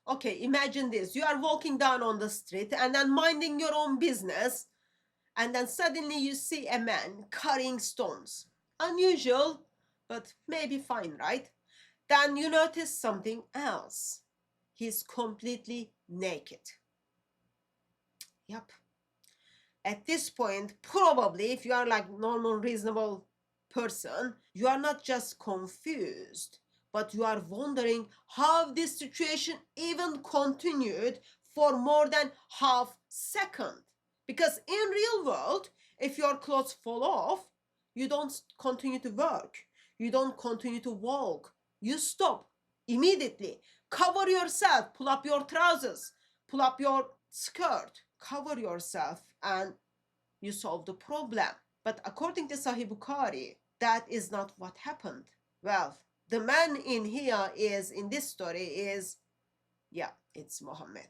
Okay, imagine this. You are walking down on the street and then minding your own business, and then suddenly you see a man carrying stones. Unusual, but maybe fine, right? Then you notice something else. He's completely naked. Yep. At this point, probably if you are like normal, reasonable person, you are not just confused, but you are wondering how this situation even continued for more than half second. Because in real world, if your clothes fall off, you don't continue to work. You don't continue to walk. You stop immediately. Cover yourself, pull up your trousers, pull up your skirt, cover yourself, and you solve the problem. But according to Sahih Bukhari, that is not what happened. Well, the man in this story is, yeah, it's Muhammad.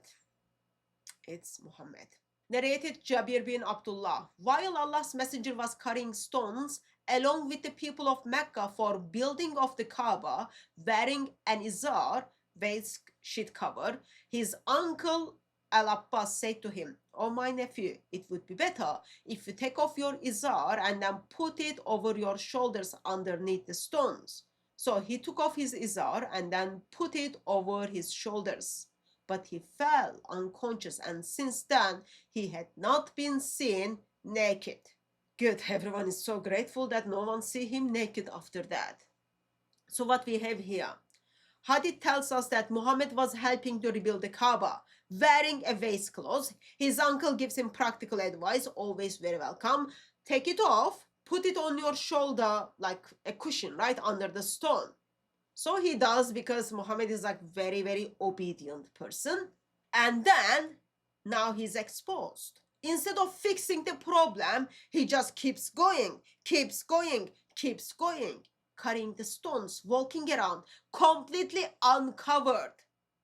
It's Muhammad. Narrated Jabir bin Abdullah. While Allah's messenger was carrying stones along with the people of Mecca for building of the Kaaba, wearing an izar, waist sheet cover, his uncle Al-Abbas said to him, "Oh my nephew, it would be better if you take off your izar and then put it over your shoulders underneath the stones." So he took off his izar and then put it over his shoulders. But he fell unconscious, and since then he had not been seen naked. Good, everyone is so grateful that no one see him naked after that. So what we have here, hadith tells us that Muhammad was helping to rebuild the Kaaba, wearing a waist clothes. His uncle gives him practical advice, always very welcome. Take it off, put it on your shoulder like a cushion, right under the stone. So he does, because Muhammad is like very, very obedient person. And then now he's exposed. Instead of fixing the problem, he just keeps going, carrying the stones, walking around, completely uncovered.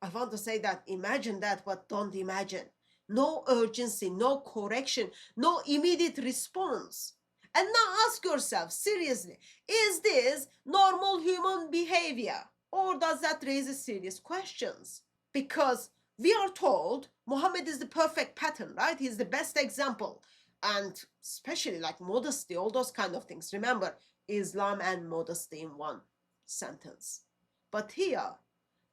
I want to say that, imagine that, but don't imagine. No urgency, no correction, no immediate response. And now ask yourself, seriously, is this normal human behavior? Or does that raise serious questions? Because we are told Muhammad is the perfect pattern, right? He's the best example. And especially like modesty, all those kind of things. Remember, Islam and modesty in one sentence. But here,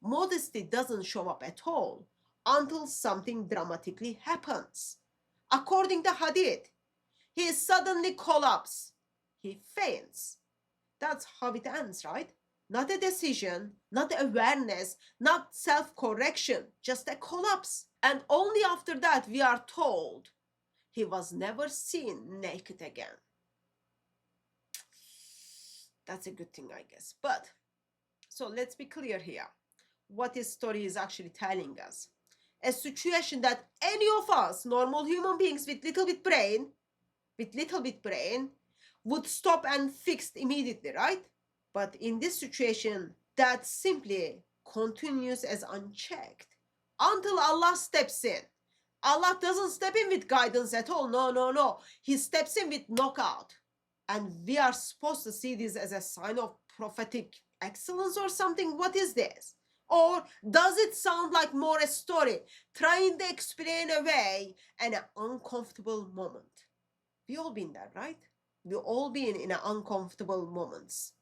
modesty doesn't show up at all until something dramatically happens. According to Hadith, he suddenly collapses. He faints. That's how it ends, right? Not a decision, not awareness, not self-correction, just a collapse. And only after that we are told he was never seen naked again. That's a good thing, I guess. But, so let's be clear here. What this story is actually telling us. A situation that any of us, normal human beings with little bit brain, would stop and fix immediately, right? But in this situation, that simply continues as unchecked until Allah steps in. Allah doesn't step in with guidance at all. No. He steps in with knockout. And we are supposed to see this as a sign of prophetic excellence or something. What is this? Or does it sound like more a story trying to explain away an uncomfortable moment? We all been there, right? We all been in uncomfortable moments.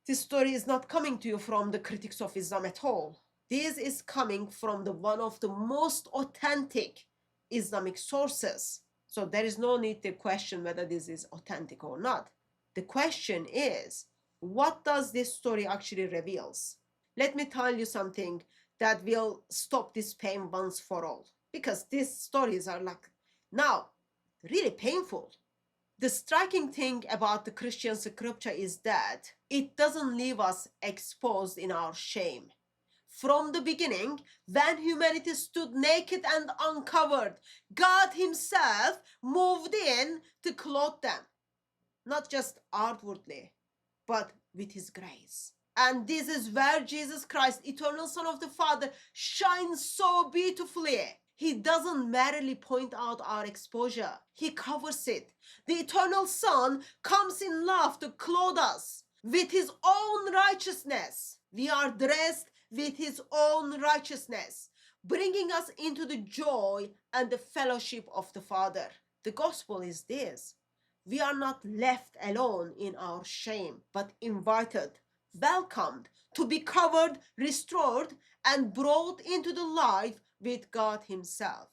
This story is not coming to you from the critics of Islam at all. This is coming from one of the most authentic Islamic sources. So there is no need to question whether this is authentic or not. The question is, what does this story actually reveals? Let me tell you something that will stop this pain once for all. Because these stories are like, now, really painful. The striking thing about the Christian scripture is that it doesn't leave us exposed in our shame. From the beginning, when humanity stood naked and uncovered, God himself moved in to clothe them. Not just outwardly, but with his grace. And this is where Jesus Christ, eternal Son of the Father, shines so beautifully. He doesn't merely point out our exposure. He covers it. The eternal Son comes in love to clothe us with his own righteousness. We are dressed with his own righteousness, bringing us into the joy and the fellowship of the Father. The gospel is this: we are not left alone in our shame, but invited, welcomed to be covered, restored, and brought into the life with God Himself.